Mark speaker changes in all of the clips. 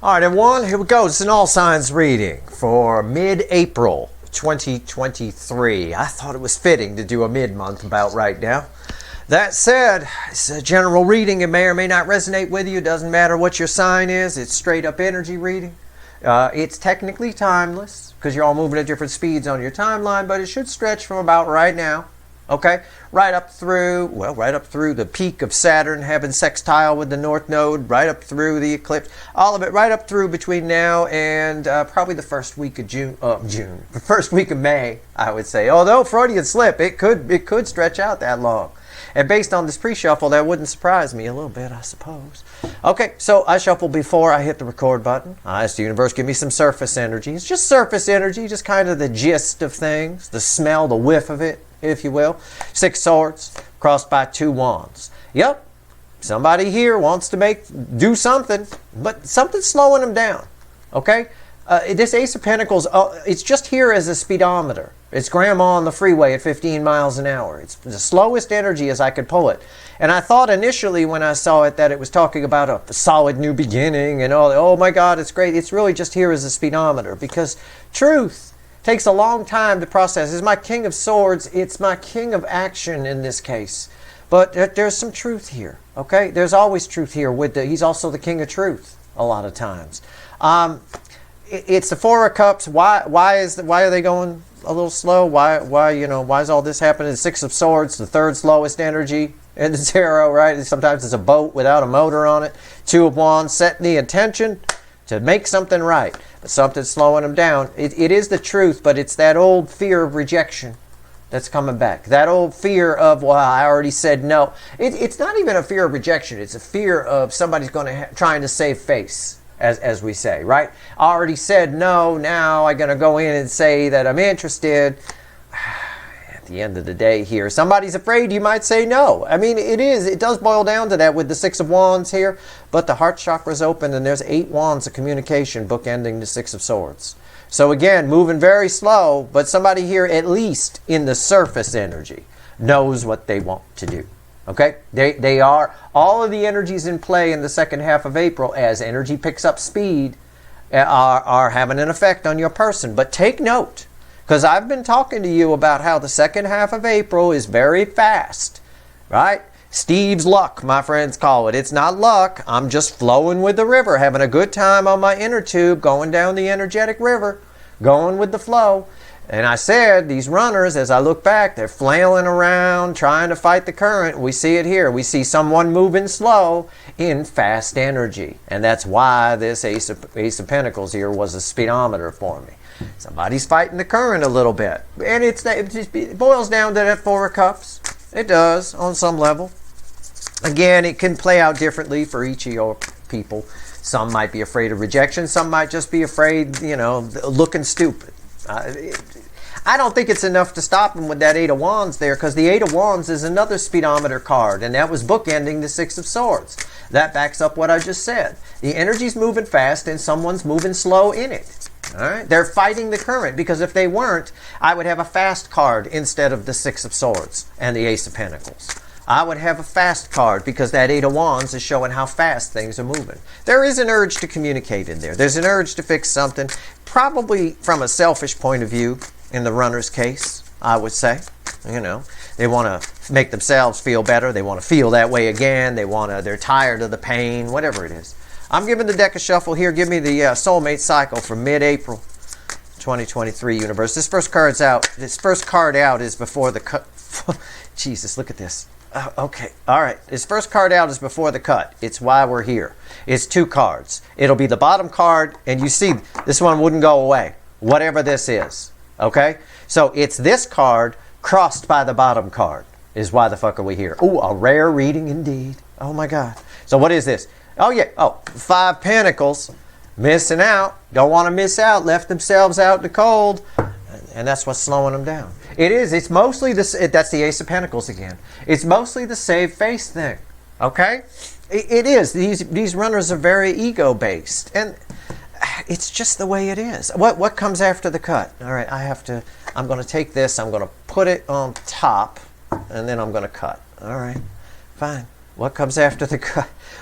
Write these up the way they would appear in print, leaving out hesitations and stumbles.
Speaker 1: All right, everyone, here we go. It's an all signs reading for mid-April 2023. I thought it was fitting to do a mid-month about right now. That said, it's a general reading. It may or may not resonate with you. It doesn't matter what your sign is. It's straight up energy reading. It's technically timeless because you're all moving at different speeds on your timeline, but it should stretch from about right now. Okay, right up through the peak of Saturn having sextile with the North Node, right up through the eclipse, all of it right up through between now and probably the first week of the first week of May, I would say. Although Freudian slip, it could stretch out that long. And based on this pre-shuffle, that wouldn't surprise me a little bit, I suppose. Okay, so I shuffled before I hit the record button. I asked the universe, give me some surface energy. It's just surface energy, just kind of the gist of things, the smell, the whiff of it, if you will. 6 swords crossed by 2 wands. Yep, somebody here wants to do something, but something's slowing them down. Okay, this Ace of Pentacles, it's just here as a speedometer. It's grandma on the freeway at 15 miles an hour. It's the slowest energy as I could pull it. And I thought initially when I saw it that it was talking about a solid new beginning and all. Oh my God, it's great. It's really just here as a speedometer because truth takes a long time to process. It's my King of Swords. It's my King of Action in this case. But there's some truth here, okay? There's always truth here. He's also the King of Truth a lot of times. It's the Four of Cups. Why are they going a little slow? Why is all this happening? The 6 of Swords, the third slowest energy in the tarot, right? Sometimes it's a boat without a motor on it. 2 of Wands, setting the intention to make something right, but something's slowing them down. It is the truth, but it's that old fear of rejection that's coming back. That old fear of, well, I already said no. It's not even a fear of rejection. It's a fear of somebody's trying to save face. As we say, right? I already said no, now I'm going to go in and say that I'm interested. At the end of the day here, somebody's afraid you might say no. I mean, it does boil down to that with the 6 of Wands here, but the heart chakra's open and there's 8 wands of communication bookending the 6 of Swords. So again, moving very slow, but somebody here, at least in the surface energy, knows what they want to do. Okay, they are, all of the energies in play in the second half of April as energy picks up speed are having an effect on your person. But take note, because I've been talking to you about how the second half of April is very fast, right? Steve's luck, my friends call it. It's not luck. I'm just flowing with the river, having a good time on my inner tube, going down the energetic river, going with the flow. And I said, these runners, as I look back, they're flailing around, trying to fight the current. We see it here. We see someone moving slow in fast energy. And that's why this Ace of Pentacles here was a speedometer for me. Somebody's fighting the current a little bit. And it boils down to that 4 of Cups. It does, on some level. Again, it can play out differently for each of your people. Some might be afraid of rejection. Some might just be afraid, looking stupid. I don't think it's enough to stop him with that 8 of Wands there, because the 8 of Wands is another speedometer card, and that was bookending the 6 of Swords. That backs up what I just said. The energy's moving fast and someone's moving slow in it. All right? They're fighting the current, because if they weren't, I would have a fast card instead of the 6 of Swords and the Ace of Pentacles. I would have a fast card because that 8 of Wands is showing how fast things are moving. There is an urge to communicate in there. There's an urge to fix something, probably from a selfish point of view in the runner's case, I would say. They want to make themselves feel better. They want to feel that way again. They're tired of the pain, whatever it is. I'm giving the deck a shuffle here. Give me the soulmate cycle for mid-April 2023 universe. This first card out is before the cut. Jesus, look at this. Okay, all right. This first card out is before the cut. It's why we're here. It's 2 cards. It'll be the bottom card, and you see this one wouldn't go away, whatever this is. Okay? So it's this card crossed by the bottom card is why the fuck are we here. Oh, a rare reading indeed. Oh, my God. So what is this? Oh, yeah. Oh, 5 Pentacles. Missing out. Don't want to miss out. Left themselves out in the cold. And that's what's slowing them down. It is. It's mostly that's the Ace of Pentacles again. It's mostly the save face thing. Okay? It is. These runners are very ego-based. And it's just the way it is. What comes after the cut? All right, I'm going to take this. I'm going to put it on top. And then I'm going to cut. All right. Fine. What comes after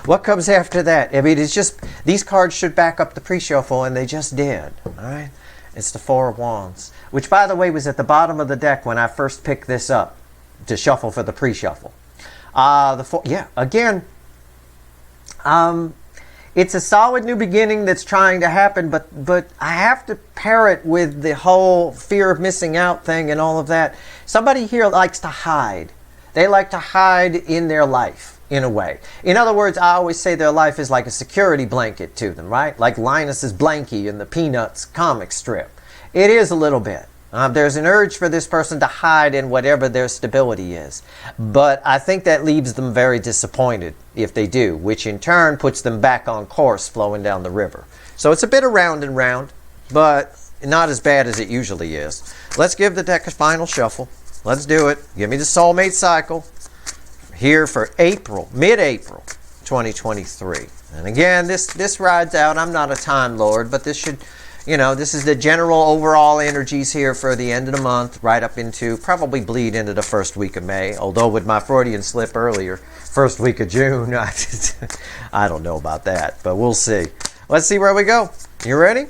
Speaker 1: what comes after that? I mean, it's just, these cards should back up the pre-shuffle, and they just did. All right? It's the Four of Wands, which, by the way, was at the bottom of the deck when I first picked this up to shuffle for the pre-shuffle. Again, it's a solid new beginning that's trying to happen, but I have to pair it with the whole fear of missing out thing and all of that. Somebody here likes to hide. They like to hide in their life, in a way. In other words, I always say their life is like a security blanket to them, right? Like Linus's blankie in the Peanuts comic strip. It is a little bit. There's an urge for this person to hide in whatever their stability is. But I think that leaves them very disappointed if they do, which in turn puts them back on course flowing down the river. So it's a bit of round and round, but not as bad as it usually is. Let's give the deck a final shuffle. Let's do it. Give me the soulmate cycle here for April, mid-April 2023. And again, this rides out. I'm not a time lord, but this should... this is the general overall energies here for the end of the month, right up into, probably bleed into the first week of May. Although with my Freudian slip earlier, first week of June, I don't know about that, but we'll see. Let's see where we go. You ready?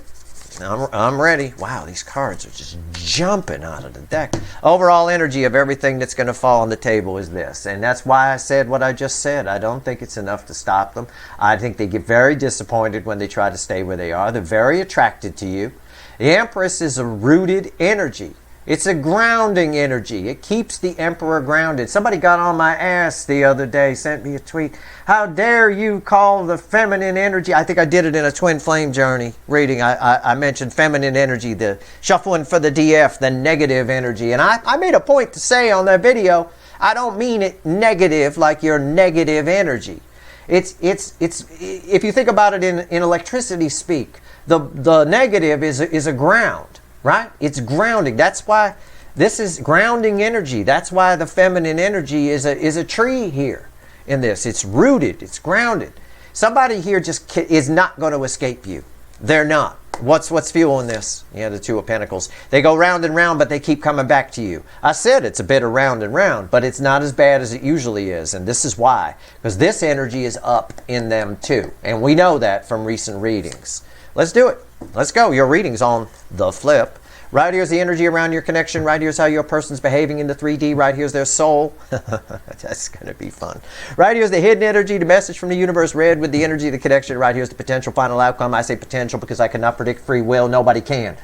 Speaker 1: I'm ready. Wow, these cards are just jumping out of the deck. Overall energy of everything that's going to fall on the table is this. And that's why I said what I just said. I don't think it's enough to stop them. I think they get very disappointed when they try to stay where they are. They're very attracted to you. The Empress is a rooted energy. It's a grounding energy. It keeps the Emperor grounded. Somebody got on my ass the other day, sent me a tweet. How dare you call the feminine energy? I think I did it in a Twin Flame Journey reading. I mentioned feminine energy, the shuffling for the DF, the negative energy. And I made a point to say on that video, I don't mean it negative like your negative energy. It's if you think about it in electricity speak, the negative is a ground. Right? It's grounding. That's why this is grounding energy. That's why the feminine energy is a tree here in this. It's rooted. It's grounded. Somebody here just is not going to escape you. They're not. What's fueling this? The Two of Pentacles. They go round and round, but they keep coming back to you. I said it's a bit of round and round, but it's not as bad as it usually is. And this is why. Because this energy is up in them too. And we know that from recent readings. Let's do it. Let's go. Your reading's on the flip. Right here's the energy around your connection. Right here's how your person's behaving in the 3D. Right here's their soul. That's going to be fun. Right here's the hidden energy, the message from the universe read with the energy of the connection. Right here's the potential final outcome. I say potential because I cannot predict free will. Nobody can.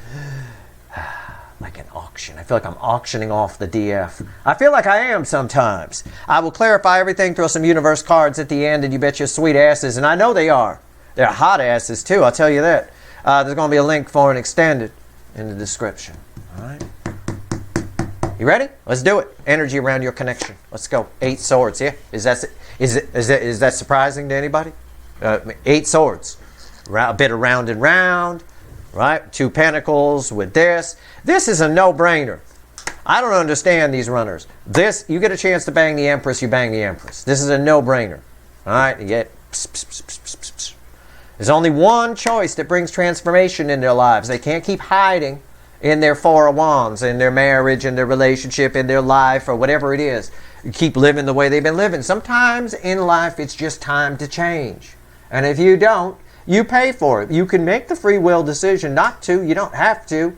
Speaker 1: Like an auction. I feel like I'm auctioning off the DF. I feel like I am sometimes. I will clarify everything, throw some universe cards at the end, and you bet your sweet asses. And I know they are. They're hot asses too, I'll tell you that. There's going to be a link for an extended in the description. All right. You ready? Let's do it. Energy around your connection. Let's go. 8 swords. Yeah. Is that surprising to anybody? 8 swords. A bit of round and round. Right. 2 pentacles with this. This is a no-brainer. I don't understand these runners. This, you get a chance to bang the Empress, you bang the Empress. This is a no-brainer. All right. You get. There's only one choice that brings transformation in their lives. They can't keep hiding in their Four of Wands, in their marriage, in their relationship, in their life, or whatever it is. You keep living the way they've been living. Sometimes in life, it's just time to change. And if you don't, you pay for it. You can make the free will decision not to. You don't have to.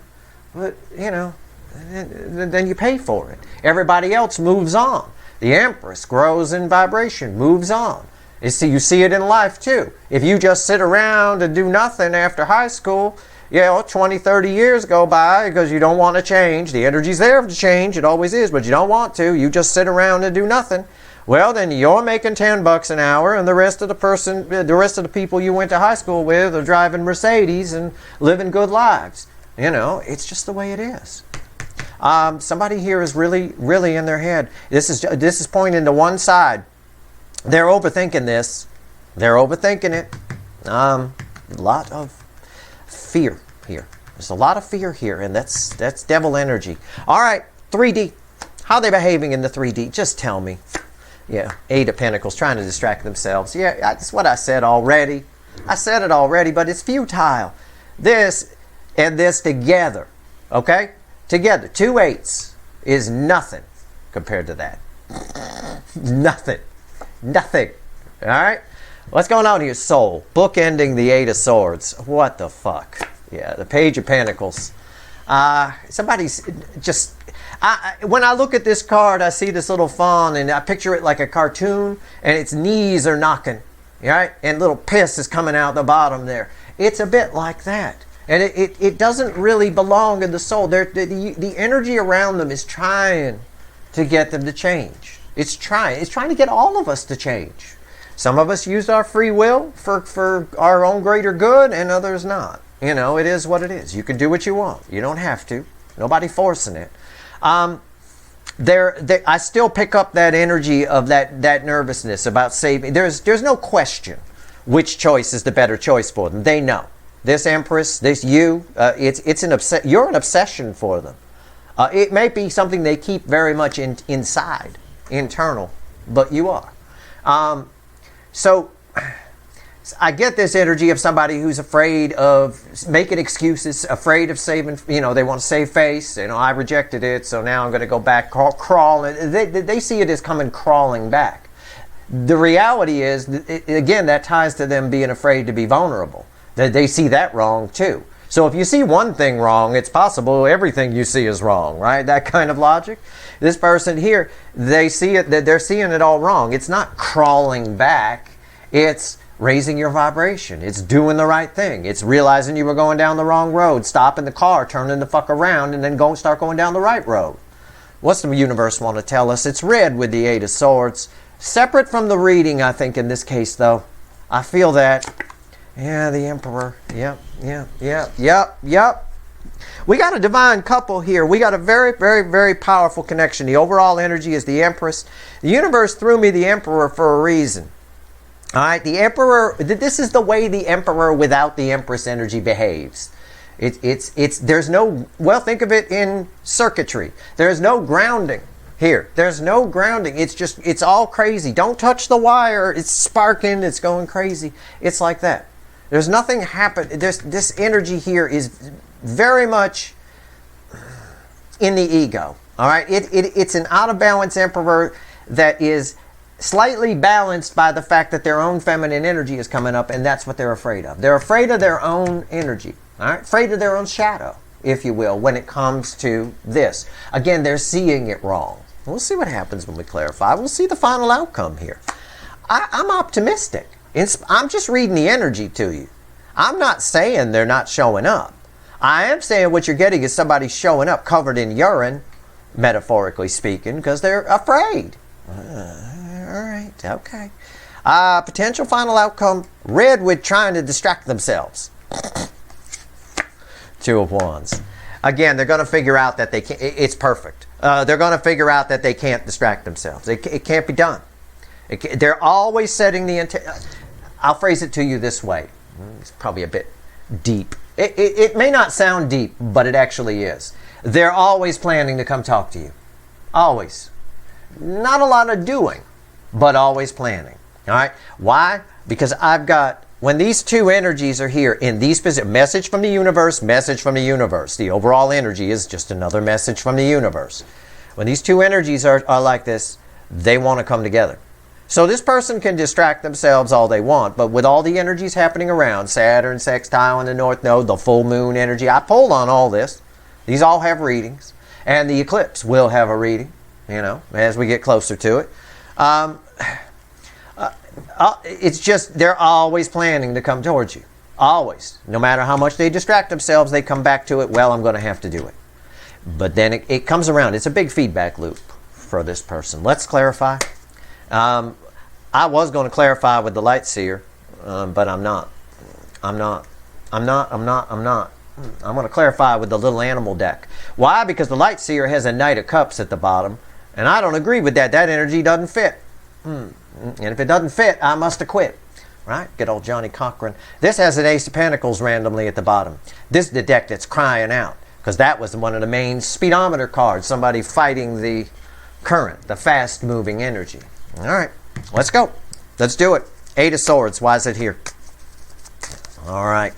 Speaker 1: But, then you pay for it. Everybody else moves on. The Empress grows in vibration, moves on. You see it in life too. If you just sit around and do nothing after high school, 20, 30 years go by because you don't want to change. The energy's there to change. It always is, but you don't want to. You just sit around and do nothing. Well, then you're making $10 an hour, and the rest of the people you went to high school with are driving Mercedes and living good lives. It's just the way it is. Somebody here is really, really in their head. This is pointing to one side. They're overthinking this. They're overthinking it. A lot of fear here. There's a lot of fear here, and that's devil energy. All right, 3D. How are they behaving in the 3D? Just tell me. Yeah, 8 of Pentacles, trying to distract themselves. Yeah, that's what I said already. I said it already, but it's futile. This and this together, okay? Together, 2 8s is nothing compared to that. Nothing. Nothing. All right? What's going on here? Soul. Bookending the Eight of Swords. What the fuck? Yeah, the Page of Pentacles. Somebody's just... when I look at this card, I see this little fawn, and I picture it like a cartoon, and its knees are knocking. Right? And little piss is coming out the bottom there. It's a bit like that. And it doesn't really belong in the soul. The energy around them is trying to get them to change. It's trying to get all of us to change. Some of us use our free will for our own greater good, and others not. You know, it is what it is. You can do what you want. You don't have to. Nobody forcing it. I still pick up that energy of that nervousness about saving. There's no question which choice is the better choice for them. They know. This Empress, this you, you're an obsession for them. It may be something they keep very much inside, internal, but you are. So I get this energy of somebody who's afraid of making excuses, afraid of saving, they want to save face. I rejected it, so now I'm going to go back, crawl. They see it as coming crawling back. The reality is, again, that ties to them being afraid to be vulnerable. They see that wrong too. So if you see one thing wrong, it's possible everything you see is wrong, right? That kind of logic. This person here, they see it, they're seeing it all wrong. It's not crawling back. It's raising your vibration. It's doing the right thing. It's realizing you were going down the wrong road, stopping the car, turning the fuck around, and then start going down the right road. What's the universe want to tell us? It's red with the Eight of Swords. Separate from the reading, I think, in this case, though. I feel that. Yeah, the Emperor. Yep. We got a divine couple here. We got a very, very, very powerful connection. The overall energy is the Empress. The universe threw me the Emperor for a reason. All right, the Emperor, this is the way the Emperor without the Empress energy behaves. There's no, well, think of it in circuitry. There's no grounding here. There's no grounding. It's all crazy. Don't touch the wire. It's sparking. It's going crazy. It's like that. There's nothing happen. This energy here is very much in the ego. All right, it's an out of balance Emperor that is slightly balanced by the fact that their own feminine energy is coming up, and that's what they're afraid of. They're afraid of their own energy. All right, afraid of their own shadow, if you will, when it comes to this. Again, they're seeing it wrong. We'll see what happens when we clarify. We'll see the final outcome here. I'm optimistic. I'm just reading the energy to you. I'm not saying they're not showing up. I am saying what you're getting is somebody showing up covered in urine, metaphorically speaking, because they're afraid. All right, okay. Potential final outcome, red with trying to distract themselves. Two of Wands. Again, they're going to figure out that they can't. It's perfect. They're going to figure out that they can't distract themselves. It can't be done. They're always setting the intent. I'll phrase it to you this way. It's probably a bit deep. It may not sound deep, but it actually is. They're always planning to come talk to you. Always. Not a lot of doing, but always planning. All right? Why? Because when these two energies are here in these positions, message from the universe, message from the universe. The overall energy is just another message from the universe. When these two energies are like this, they want to come together. So this person can distract themselves all they want, but with all the energies happening around, Saturn sextile in the North Node, the full moon energy, I pulled on all this. These all have readings. And the eclipse will have a reading, as we get closer to it. It's just they're always planning to come towards you. Always. No matter how much they distract themselves, they come back to it. Well, I'm going to have to do it. But then it comes around. It's a big feedback loop for this person. Let's clarify. I was going to clarify with the light seer, but I'm not. I'm going to clarify with the little animal deck. Why? Because the light seer has a Knight of Cups at the bottom, and I don't agree with that. That energy doesn't fit. And if it doesnn't fit, I must have quit. Right? Good old Johnny Cochran. This has an Ace of Pentacles randomly at the bottom. This is the deck that's crying out, because that was one of the main speedometer cards. Somebody fighting the current, the fast-moving energy. All right, let's go. Let's do it. Eight of Swords. Why is it here? All right.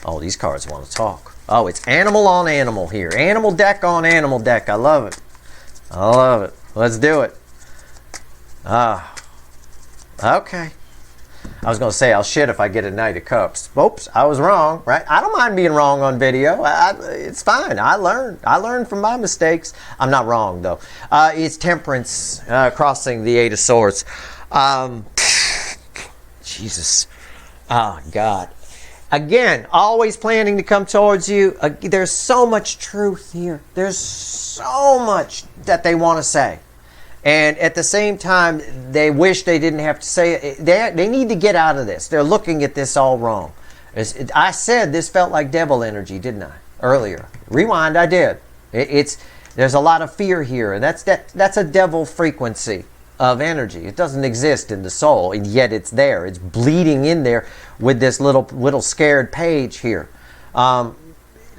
Speaker 1: Oh, these cards want to talk. Oh, it's animal on animal here. Animal deck on animal deck. I love it. I love it. Let's do it. Okay. I was going to say I'll shit if I get a Knight of Cups. Oops, I was wrong, right? I don't mind being wrong on video. It's fine. I learned from my mistakes. I'm not wrong, though. It's Temperance crossing the Eight of Swords. Jesus. Oh, God. Again, always planning to come towards you. There's so much truth here. There's so much that they want to say. And at the same time, they wish they didn't have to say it. They need to get out of this. They're looking at this all wrong. I said this felt like devil energy, didn't I? Earlier. Rewind, I did. There's a lot of fear here. And that's a devil frequency of energy. It doesn't exist in the soul, and yet it's there. It's bleeding in there with this little scared page here.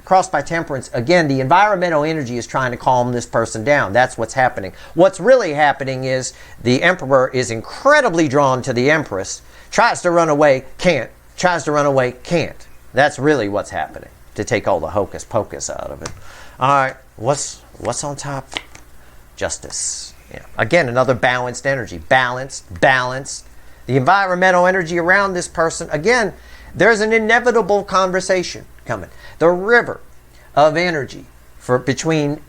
Speaker 1: Crossed by Temperance, again, the environmental energy is trying to calm this person down. That's what's happening. What's really happening is the Emperor is incredibly drawn to the Empress, tries to run away, can't. Tries to run away, can't. That's really what's happening, to take all the hocus pocus out of it. All right, what's on top? Justice. Yeah. Again, another balanced energy. Balanced. The environmental energy around this person, again, there's an inevitable conversation coming. The river of energy for between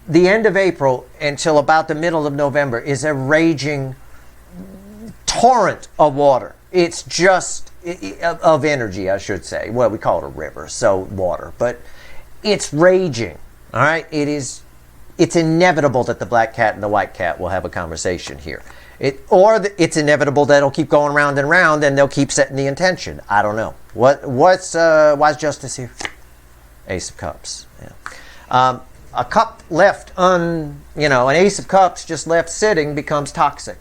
Speaker 1: the end of April until about the middle of November is a raging torrent of water. It's just of energy, I should say. Well, we call it a river, so water, but it's raging. All right, it's inevitable that the black cat and the white cat will have a conversation here. It's inevitable that it'll keep going round and round, and they'll keep setting the intention. I don't know. Why's Justice here? Ace of Cups. Yeah. A cup left an Ace of Cups just left sitting becomes toxic.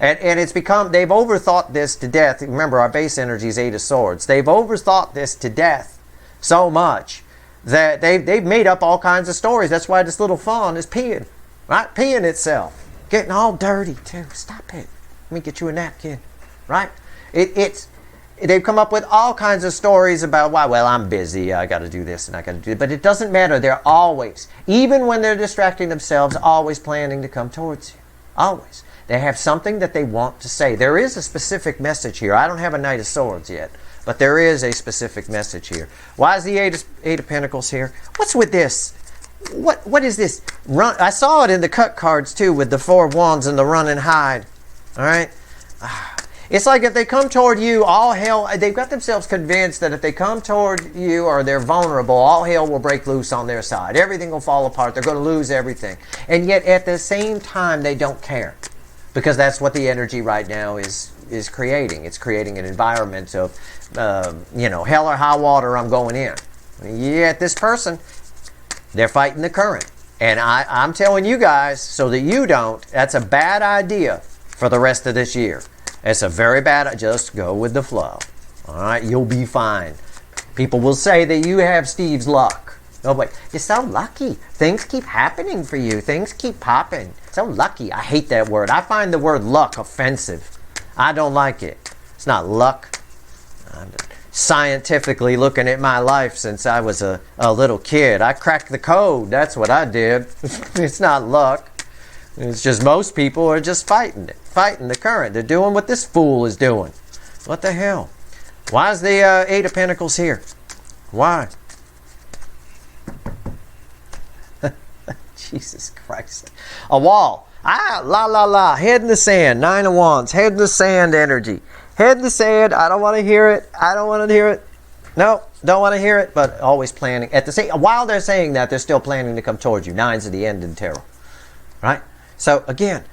Speaker 1: And it's become, they've overthought this to death. Remember, our base energy is Eight of Swords. They've overthought this to death so much that they've made up all kinds of stories. That's why this little fawn is peeing, right? Peeing itself. Getting all dirty, too. Stop it. Let me get you a napkin, right? They've come up with all kinds of stories about why, well, I'm busy, I got to do this and I got to do that. But it doesn't matter. They're always, even when they're distracting themselves, always planning to come towards you. Always. They have something that they want to say. There is a specific message here. I don't have a Knight of Swords yet, but there is a specific message here. Why is the Eight of Pentacles here? What's with this? What is this? Run. I saw it in the cut cards too, with the Four of Wands and the run and hide. All right. It's like if they come toward you, all hell, they've got themselves convinced that if they come toward you or they're vulnerable, all hell will break loose on their side. Everything will fall apart. They're going to lose everything. And yet at the same time, they don't care. Because that's what the energy right now is creating. It's creating an environment of, hell or high water, I'm going in. Yet this person, they're fighting the current. And I'm telling you guys, so that you don't, that's a bad idea for the rest of this year. It's a very bad, just go with the flow. All right, you'll be fine. People will say that you have Steve's luck. Oh, wait, you're so lucky. Things keep happening for you. Things keep popping. So lucky. I hate that word. I find the word luck offensive. I don't like it. It's not luck. I'm scientifically looking at my life since I was a little kid. I cracked the code. That's what I did. It's not luck. It's just most people are just fighting it. Fighting the current. They're doing what this fool is doing. What the hell? Why is the Eight of Pentacles here? Why? Jesus Christ. A wall. Head in the sand. Nine of Wands. Head in the sand energy. Head in the sand. I don't want to hear it. I don't want to hear it. No, don't want to hear it, but always planning. While they're saying that, they're still planning to come towards you. Nines of the end in tarot. Right? So, again,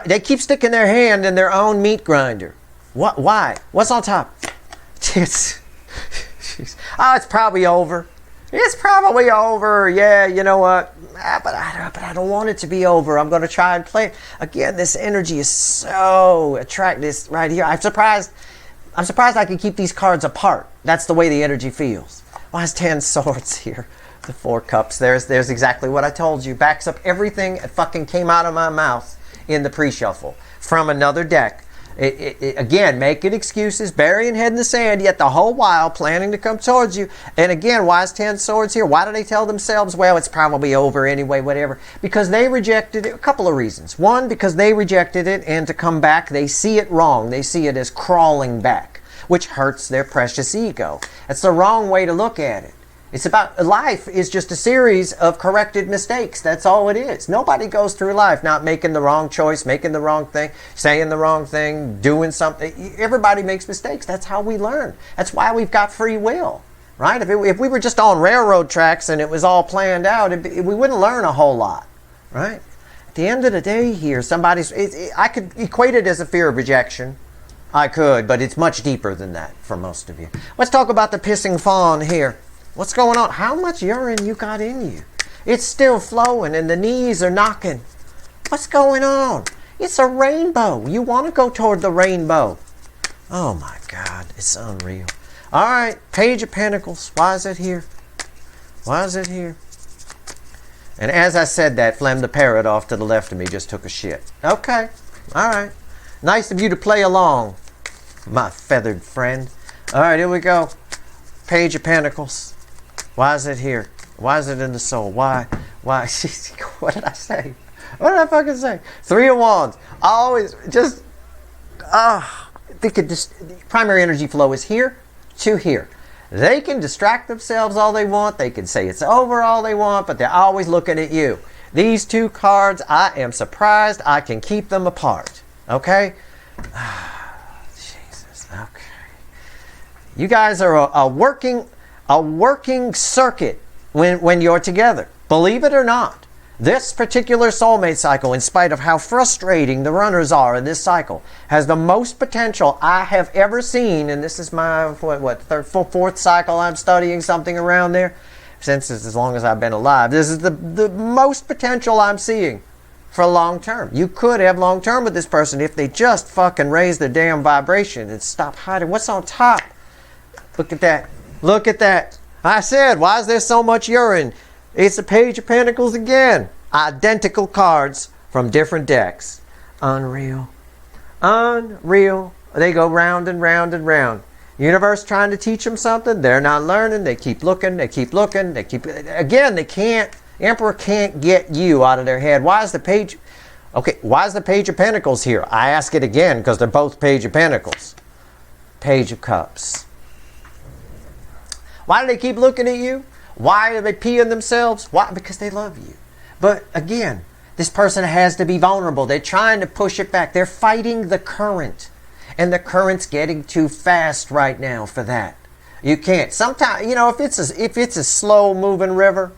Speaker 1: they keep sticking their hand in their own meat grinder. What? Why? What's on top? It's probably over. It's probably over. Yeah, you know what? But I don't want it to be over. I'm going to try and play. Again, this energy is so attractive. This right here. I'm surprised I can keep these cards apart. That's the way the energy feels. Why is 10 Swords here? The Four Cups. There's exactly what I told you. Backs up everything that fucking came out of my mouth in the pre-shuffle from another deck. Again, making excuses, burying head in the sand, yet the whole while planning to come towards you. And again, why is 10 swords here? Why do they tell themselves, well, it's probably over anyway, whatever? Because they rejected it. A couple of reasons. One, because they rejected it, and to come back, they see it wrong. They see it as crawling back, which hurts their precious ego. That's the wrong way to look at it. It's about, life is just a series of corrected mistakes. That's all it is. Nobody goes through life not making the wrong choice, making the wrong thing, saying the wrong thing, doing something. Everybody makes mistakes. That's how we learn. That's why we've got free will, right? If we were just on railroad tracks and it was all planned out, we wouldn't learn a whole lot, right? At the end of the day here, I could equate it as a fear of rejection. I could, but it's much deeper than that for most of you. Let's talk about the pissing fawn here. What's going on? How much urine you got in you? It's still flowing and the knees are knocking. What's going on? It's a rainbow. You want to go toward the rainbow. Oh my God, it's unreal. All right, Page of Pentacles. Why is it here? Why is it here? And as I said that, Flem the parrot off to the left of me just took a shit. Okay, all right. Nice of you to play along, my feathered friend. All right, here we go. Page of Pentacles. Why is it here? Why is it in the soul? Why? What did I say? What did I fucking say? Three of Wands. Always just, the primary energy flow is here to here. They can distract themselves all they want. They can say it's over all they want, but they're always looking at you. These two cards, I am surprised I can keep them apart. Okay? Jesus. Okay. You guys are a working circuit when you're together. Believe it or not, this particular soulmate cycle, in spite of how frustrating the runners are in this cycle, has the most potential I have ever seen. And this is my fourth cycle I'm studying, something around there, since as long as I've been alive. This is the most potential I'm seeing for long term. You could have long term with this person if they just fucking raise their damn vibration and stop hiding. What's on top? Look at that. Look at that. I said, why is there so much urine? It's a Page of Pentacles again. Identical cards from different decks. Unreal. Unreal. They go round and round and round. Universe trying to teach them something. They're not learning. They keep looking. They keep looking. Again, they can't. Emperor can't get you out of their head. Why is the Page... Okay, why is the Page of Pentacles here? I ask it again because they're both Page of Pentacles. Page of Cups. Why do they keep looking at you? Why are they peeing themselves? Why? Because they love you. But again, this person has to be vulnerable. They're trying to push it back. They're fighting the current. And the current's getting too fast right now for that. You can't. Sometimes, you know, if it's a slow moving river,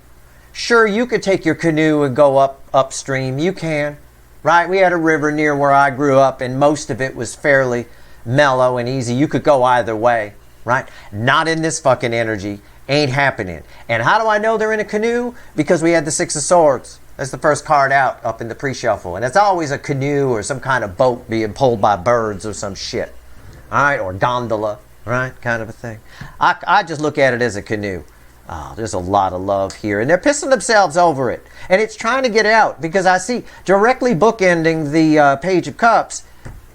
Speaker 1: sure, you could take your canoe and go upstream. You can. Right? We had a river near where I grew up and most of it was fairly mellow and easy. You could go either way. Right? Not in this fucking energy. Ain't happening. And how do I know they're in a canoe? Because we had the Six of Swords. That's the first card out up in the pre-shuffle. And it's always a canoe or some kind of boat being pulled by birds or some shit. Alright? Or gondola. Right? Kind of a thing. I just look at it as a canoe. Oh, there's a lot of love here. And they're pissing themselves over it. And it's trying to get out. Because I see directly bookending the Page of Cups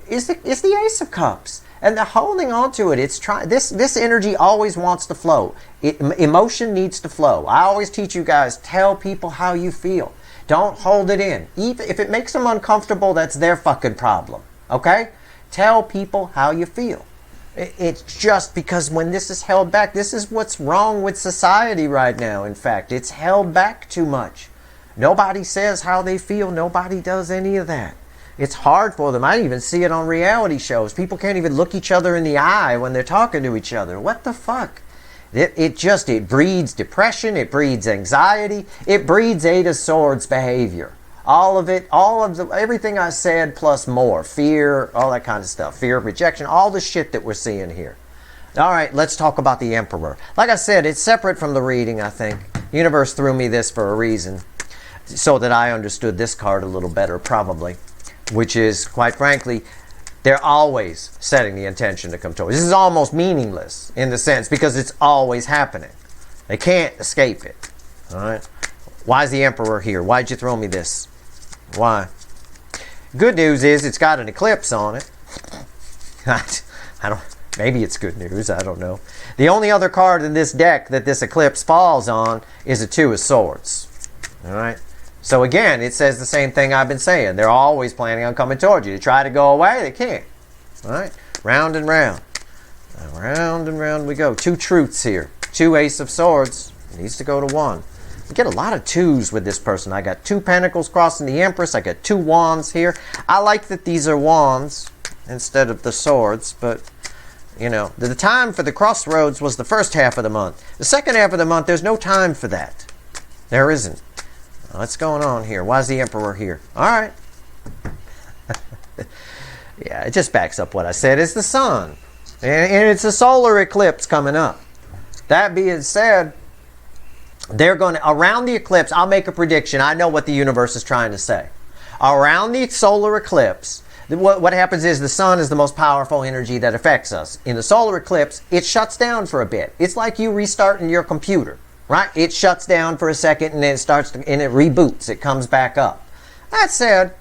Speaker 1: is the Ace of Cups. And they're holding on to it. It's this energy always wants to flow. Emotion needs to flow. I always teach you guys, tell people how you feel. Don't hold it in. Even if it makes them uncomfortable, that's their fucking problem. Okay? Tell people how you feel. It's just because when this is held back, this is what's wrong with society right now, in fact. It's held back too much. Nobody says how they feel. Nobody does any of that. It's hard for them. I even see it on reality shows. People can't even look each other in the eye when they're talking to each other. What the fuck? It breeds depression. It breeds anxiety. It breeds Eight of Swords behavior. All of it, everything I said plus more. Fear, all that kind of stuff. Fear of rejection, all the shit that we're seeing here. All right, let's talk about the Emperor. Like I said, it's separate from the reading, I think. Universe threw me this for a reason. So that I understood this card a little better, probably. Which is, quite frankly, they're always setting the intention to come towards. This is almost meaningless in the sense because it's always happening. They can't escape it. All right. Why is the Emperor here? Why'd you throw me this? Why? Good news is it's got an eclipse on it. I don't. Maybe it's good news. I don't know. The only other card in this deck that this eclipse falls on is a Two of Swords. All right. So again, it says the same thing I've been saying. They're always planning on coming towards you. They try to go away, they can't. All right. Round and round. Round and round we go. Two truths here. Two Ace of Swords. It needs to go to one. I get a lot of twos with this person. I got two Pentacles crossing the Empress. I got two Wands here. I like that these are Wands instead of the Swords, but you know, the time for the crossroads was the first half of the month. The second half of the month, there's no time for that. There isn't. What's going on here? Why is the Emperor here? All right. Yeah, it just backs up what I said. It's the sun. And it's a solar eclipse coming up. That being said, they're going to, around the eclipse, I'll make a prediction. I know what the universe is trying to say. Around the solar eclipse, what happens is the sun is the most powerful energy that affects us. In the solar eclipse, it shuts down for a bit. It's like you restarting your computer, right? It shuts down for a second and then it starts to, and it reboots. It comes back up. That said,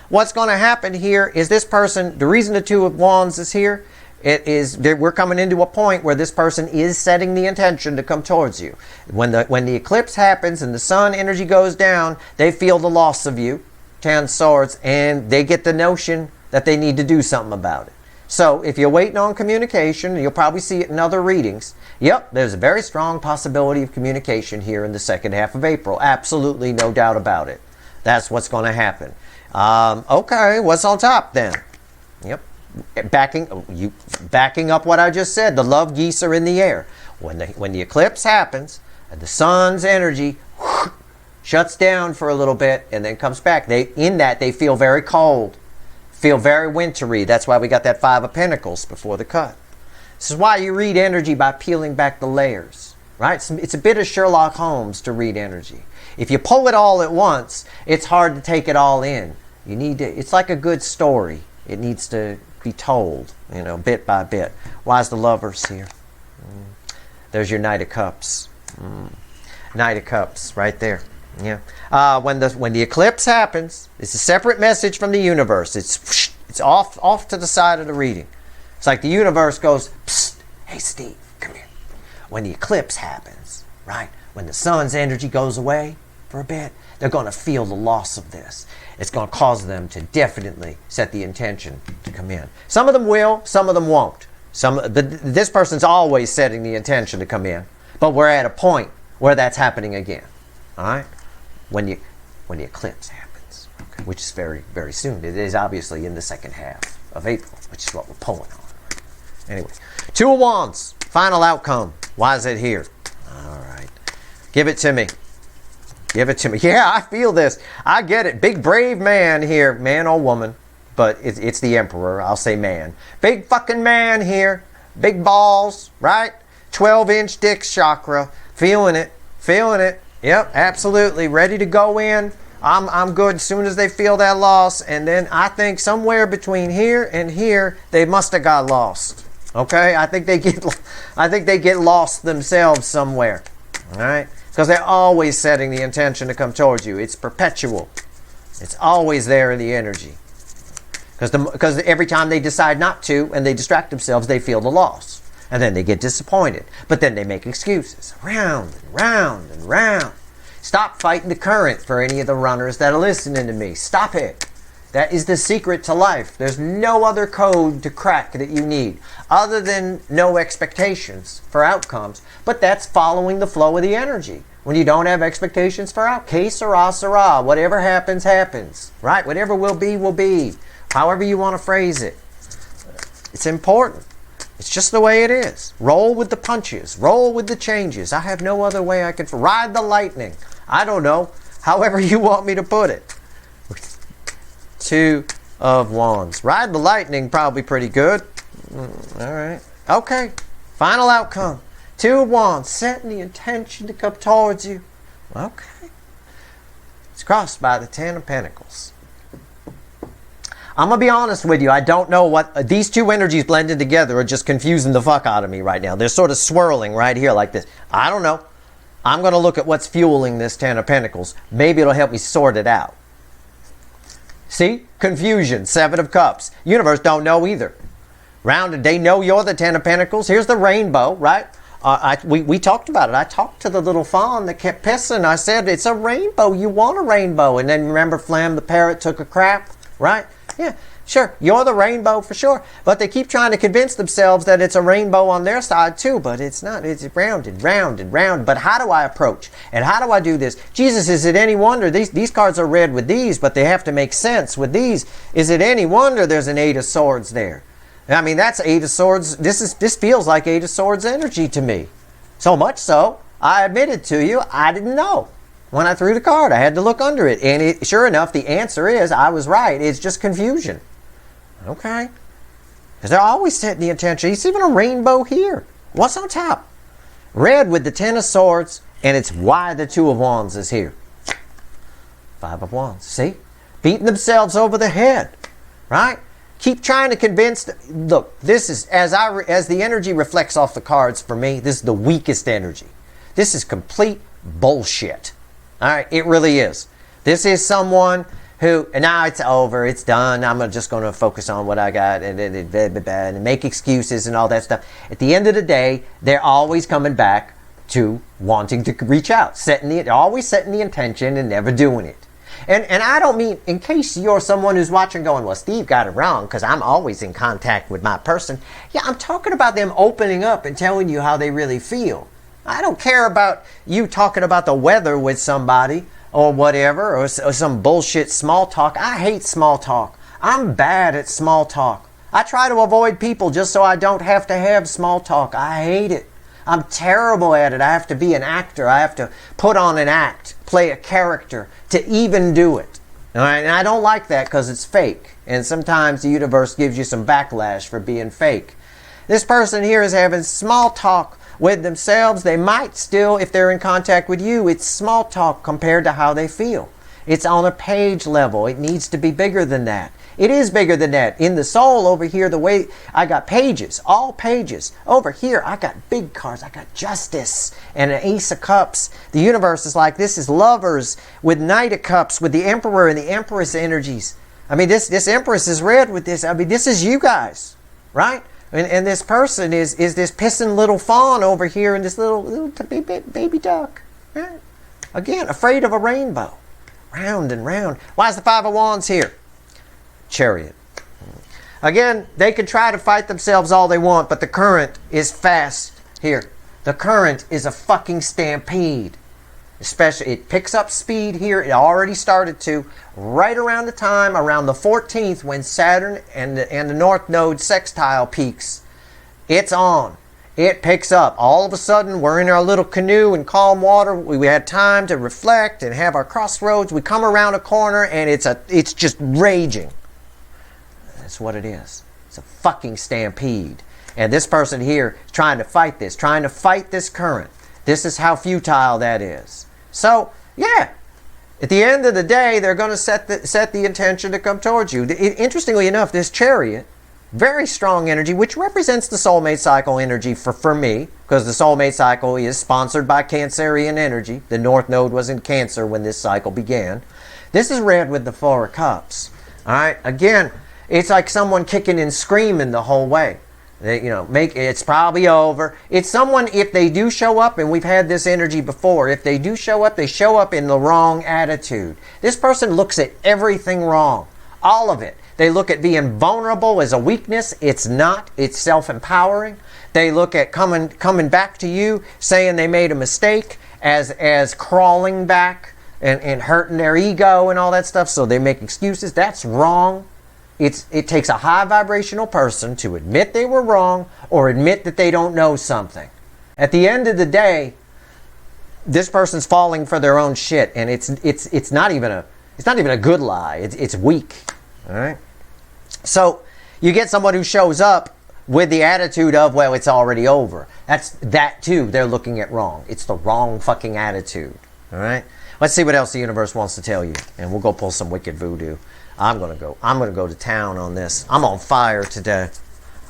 Speaker 1: what's going to happen here is this person, the reason the Two of Wands is here, it is we're coming into a point where this person is setting the intention to come towards you. When the eclipse happens and the sun energy goes down, they feel the loss of you, Ten Swords, and they get the notion that they need to do something about it. So if you're waiting on communication, you'll probably see it in other readings. Yep, there's a very strong possibility of communication here in the second half of April. Absolutely no doubt about it. That's what's going to happen. Okay, what's on top then? Yep. Backing up what I just said, the love geese are in the air. When the eclipse happens and the sun's energy shuts down for a little bit and then comes back, they feel very cold, feel very wintry. That's why we got that Five of Pentacles before the cut. This is why you read energy by peeling back the layers, right? It's a bit of Sherlock Holmes to read energy. If you pull it all at once, it's hard to take it all in. You need to. It's like a good story. It needs to be told, you know, bit by bit. Why is the Lovers here? There's your Knight of Cups. Knight of Cups right there. Yeah. When the eclipse happens, it's a separate message from the universe. It's off to the side of the reading. It's like the universe goes, psst, hey Steve, come here. When the eclipse happens, right? When the sun's energy goes away for a bit, they're going to feel the loss of this. It's going to cause them to definitely set the intention to come in. Some of them will, some of them won't. This person's always setting the intention to come in, but we're at a point where that's happening again. All right, when the eclipse happens, okay, which is very, very soon. It is obviously in the second half of April, which is what we're pulling on. Anyway, Two of Wands, final outcome. Why is it here? All right, give it to me. Give it to me. Yeah, I feel this. I get it. Big brave man here. Man or woman. But it's the Emperor. I'll say man. Big fucking man here. Big balls, right? 12-inch dick chakra. Feeling it. Feeling it. Yep, absolutely. Ready to go in. I'm good as soon as they feel that loss. And then I think somewhere between here and here, they must have got lost. Okay? I think they get lost themselves somewhere. All right? Because they're always setting the intention to come towards you. It's perpetual. It's always there in the energy. Because every time they decide not to and they distract themselves, they feel the loss. And then they get disappointed. But then they make excuses. Round and round and round. Stop fighting the current for any of the runners that are listening to me. Stop it. That is the secret to life. There's no other code to crack that you need other than no expectations for outcomes. But that's following the flow of the energy. When you don't have expectations for outcomes, que sera, sera. Whatever happens, happens. Right? Whatever will be, will be. However you want to phrase it. It's important. It's just the way it is. Roll with the punches. Roll with the changes. I have no other way I can ride the lightning. I don't know. However you want me to put it. Two of Wands. Ride the lightning, probably pretty good. All right. Okay. Final outcome. Two of Wands. Setting the intention to come towards you. Okay. It's crossed by the Ten of Pentacles. I'm going to be honest with you. I don't know what... these two energies blended together are just confusing the fuck out of me right now. They're sort of swirling right here like this. I don't know. I'm going to look at what's fueling this Ten of Pentacles. Maybe it'll help me sort it out. See? Confusion. Seven of Cups. Universe don't know either. Rounded. They know you're the Ten of Pentacles. Here's the rainbow, right? We talked about it. I talked to the little fawn that kept pissing. I said, it's a rainbow. You want a rainbow. And then remember Flam the parrot took a crap, right? Yeah, sure. You're the rainbow for sure. But they keep trying to convince themselves that it's a rainbow on their side too. But it's not. It's rounded, rounded, rounded. But how do I approach? And how do I do this? Jesus, is it any wonder? These cards are read with these, but they have to make sense with these. Is it any wonder there's an Eight of Swords there? I mean, that's Eight of Swords. This feels like Eight of Swords energy to me. So much so, I admitted to you, I didn't know. When I threw the card, I had to look under it. And sure enough, the answer is, I was right. It's just confusion. Okay. Because they're always setting the intention. It's even a rainbow here. What's on top? Red with the Ten of Swords, and it's why the Two of Wands is here. Five of Wands. See? Beating themselves over the head. Right? Keep trying to convince. Look, this is, as the energy reflects off the cards for me, this is the weakest energy. This is complete bullshit. All right, it really is. This is someone who, and now it's over, it's done, I'm just going to focus on what I got and make excuses and all that stuff. At the end of the day, they're always coming back to wanting to reach out, always setting the intention and never doing it. And I don't mean, in case you're someone who's watching going, well, Steve got it wrong because I'm always in contact with my person. Yeah, I'm talking about them opening up and telling you how they really feel. I don't care about you talking about the weather with somebody or whatever, or some bullshit small talk. I hate small talk. I'm bad at small talk. I try to avoid people just so I don't have to have small talk. I hate it. I'm terrible at it. I have to be an actor. I have to put on an act, play a character to even do it. All right? And I don't like that because it's fake. And sometimes the universe gives you some backlash for being fake. This person here is having small talk with themselves. They might still, if they're in contact with you, it's small talk compared to how they feel. It's on a page level. It needs to be bigger than that. It is bigger than that. In the soul over here, the way I got pages, all pages. Over here, I got big cards. I got Justice and an Ace of Cups. The universe is like, this is Lovers with Knight of Cups, with the Emperor and the Empress energies. I mean, this Empress is red with this. I mean, this is you guys, right? And this person is this pissing little fawn over here and this little baby duck. Right? Again, afraid of a rainbow. Round and round. Why is the Five of Wands here? Chariot. Again, they can try to fight themselves all they want, but the current is fast here. The current is a fucking stampede. Especially, it picks up speed here. It already started to right around the time, around the 14th, when Saturn and the North Node sextile peaks. It's on. It picks up. All of a sudden, we're in our little canoe in calm water. We had time to reflect and have our crossroads. We come around a corner, and it's just raging. That's what it is. It's a fucking stampede. And this person here is trying to fight this current. This is how futile that is. So, yeah, at the end of the day, they're going to set the intention to come towards you. Interestingly enough, this Chariot, very strong energy, which represents the soulmate cycle energy for me, because the soulmate cycle is sponsored by Cancerian energy. The North Node was in Cancer when this cycle began. This is red with the Four of Cups. All right, again, it's like someone kicking and screaming the whole way. It's probably over. It's someone, if they do show up, and we've had this energy before, if they do show up, they show up in the wrong attitude. This person looks at everything wrong. All of it. They look at being vulnerable as a weakness. It's not. It's self-empowering. They look at coming back to you, saying they made a mistake, as crawling back and hurting their ego and all that stuff, so they make excuses. That's wrong. It takes a high vibrational person to admit they were wrong or admit that they don't know something. At the end of the day, this person's falling for their own shit, and it's not even a good lie. It's weak. All right. So you get someone who shows up with the attitude of, well, it's already over. That too. They're looking at wrong. It's the wrong fucking attitude. All right. Let's see what else the universe wants to tell you, and we'll go pull some wicked voodoo. I'm gonna go to town on this. I'm on fire today.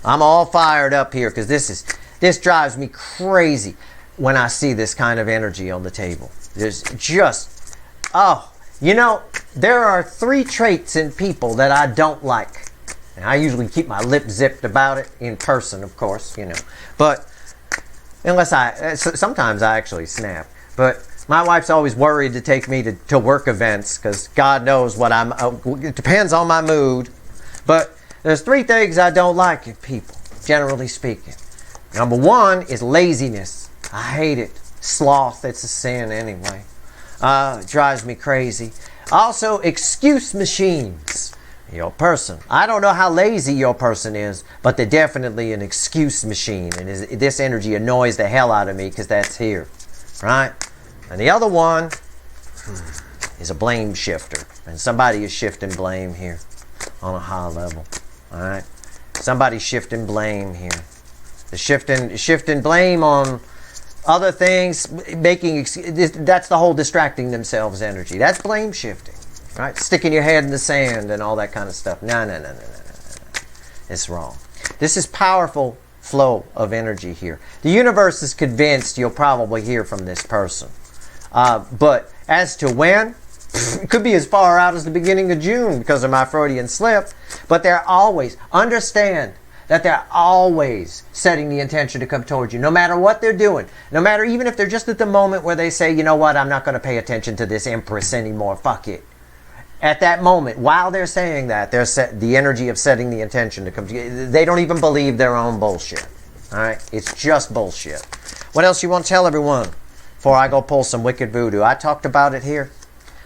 Speaker 1: I'm all fired up here because this drives me crazy when I see this kind of energy on the table. There's just, there are 3 traits in people that I don't like. And I usually keep my lip zipped about it in person, of course, you know. But sometimes I actually snap. But my wife's always worried to take me to work events because God knows what it depends on my mood. But there's 3 things I don't like in people, generally speaking. Number 1 is laziness. I hate it. Sloth, it's a sin anyway. It drives me crazy. Also, excuse machines. Your person. I don't know how lazy your person is, but they're definitely an excuse machine. And this energy annoys the hell out of me because that's here. Right? And the other one is a blame shifter. And somebody is shifting blame here on a high level. Alright? Somebody's shifting blame here. They're shifting blame on other things, that's the whole distracting themselves energy. That's blame shifting. Right? Sticking your head in the sand and all that kind of stuff. No. It's wrong. This is powerful flow of energy here. The universe is convinced you'll probably hear from this person. But as to when, it could be as far out as the beginning of June because of my Freudian slip. But understand that they're always setting the intention to come towards you, no matter what they're doing. No matter, even if they're just at the moment where they say, you know what, I'm not going to pay attention to this Empress anymore, fuck it. At that moment, while they're saying that, they're the energy of setting the intention to come to you. They don't even believe their own bullshit. All right? It's just bullshit. What else you want to tell everyone before I go pull some wicked voodoo? I talked about it here.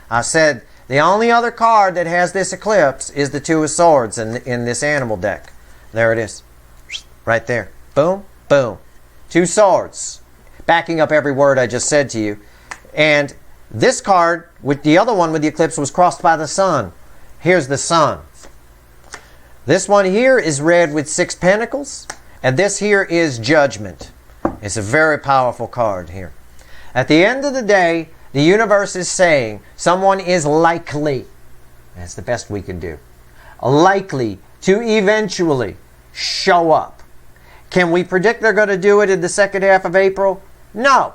Speaker 1: I said the only other card that has this eclipse is the 2 of Swords in this animal deck. There it is. Right there. Boom, boom. 2 swords. Backing up every word I just said to you. And this card, with the other one with the eclipse, was crossed by the sun. Here's the sun. This one here is red with 6 pentacles. And this here is judgment. It's a very powerful card here. At the end of the day, the universe is saying someone is likely, that's the best we can do, likely to eventually show up. Can we predict they're going to do it in the second half of April? No,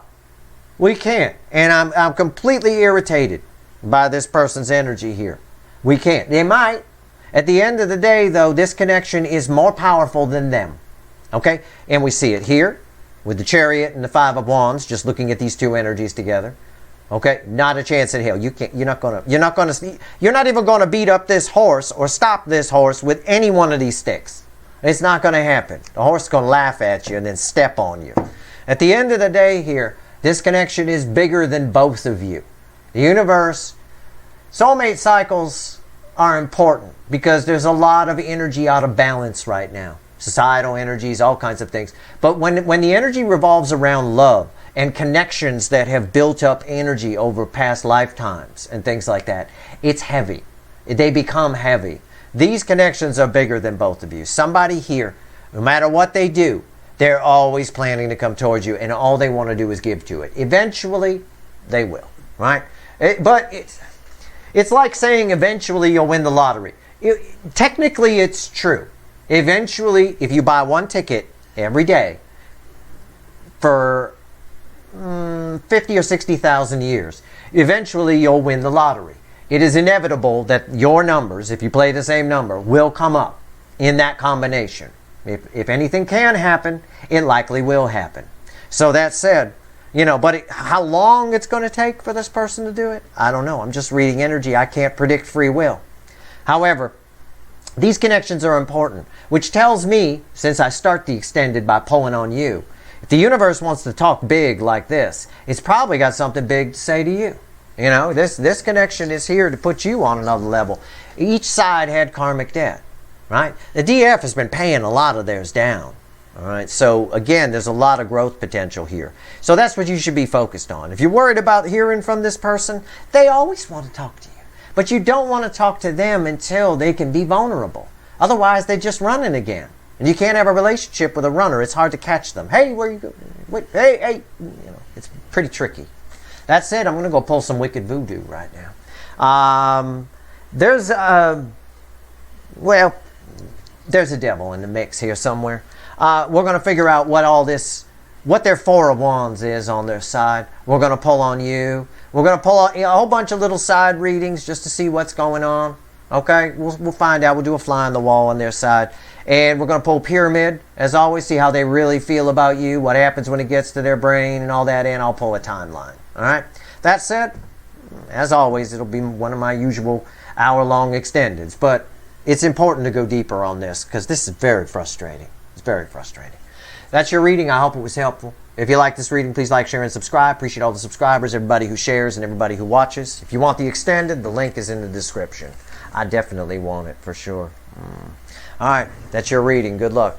Speaker 1: we can't. And I'm completely irritated by this person's energy here. We can't. They might. At the end of the day, though, this connection is more powerful than them. Okay? And we see it here with the Chariot and the 5 of Wands, just looking at these 2 energies together. Okay, not a chance in hell. You're not even going to beat up this horse or stop this horse with any one of these sticks. It's not going to happen. The horse is going to laugh at you and then step on you. At the end of the day here, this connection is bigger than both of you. The universe, soulmate cycles are important because there's a lot of energy out of balance right now. Societal energies, all kinds of things. But when the energy revolves around love, and connections that have built up energy over past lifetimes and things like that, it's heavy. They become heavy. These connections are bigger than both of you. Somebody here, no matter what they do, they're always planning to come towards you, and all they want to do is give to it. Eventually, they will, right? But it's like saying eventually you'll win the lottery. Technically, it's true. Eventually, if you buy 1 ticket every day for 50 or 60,000 years, eventually you'll win the lottery. It is inevitable that your numbers, if you play the same number, will come up in that combination. If anything can happen, it likely will happen. So that said, but how long it's going to take for this person to do it, I don't know. I'm just reading energy. I can't predict free will. However, these connections are important, which tells me, since I start the extended by pulling on you, if the universe wants to talk big like this, it's probably got something big to say to you. This connection is here to put you on another level. Each side had karmic debt, right? The DF has been paying a lot of theirs down, all right? So, again, there's a lot of growth potential here. So that's what you should be focused on. If you're worried about hearing from this person, they always want to talk to you. But you don't want to talk to them until they can be vulnerable. Otherwise, they're just running again. And you can't have a relationship with a runner. It's hard to catch them. Hey, where you go? Wait, hey. It's pretty tricky. That said, I'm going to go pull some wicked voodoo right now. There's a devil in the mix here somewhere. We're going to figure out what their 4 of Wands is on their side. We're going to pull on you. We're going to pull a whole bunch of little side readings just to see what's going on. Okay, we'll find out. We'll do a fly on the wall on their side. And we're going to pull pyramid, as always, see how they really feel about you, what happens when it gets to their brain and all that, and I'll pull a timeline. All right? That said, as always, it'll be one of my usual hour-long extendeds. But it's important to go deeper on this because this is very frustrating. It's very frustrating. That's your reading. I hope it was helpful. If you like this reading, please like, share, and subscribe. Appreciate all the subscribers, everybody who shares, and everybody who watches. If you want the extended, the link is in the description. I definitely want it for sure. All right, that's your reading. Good luck.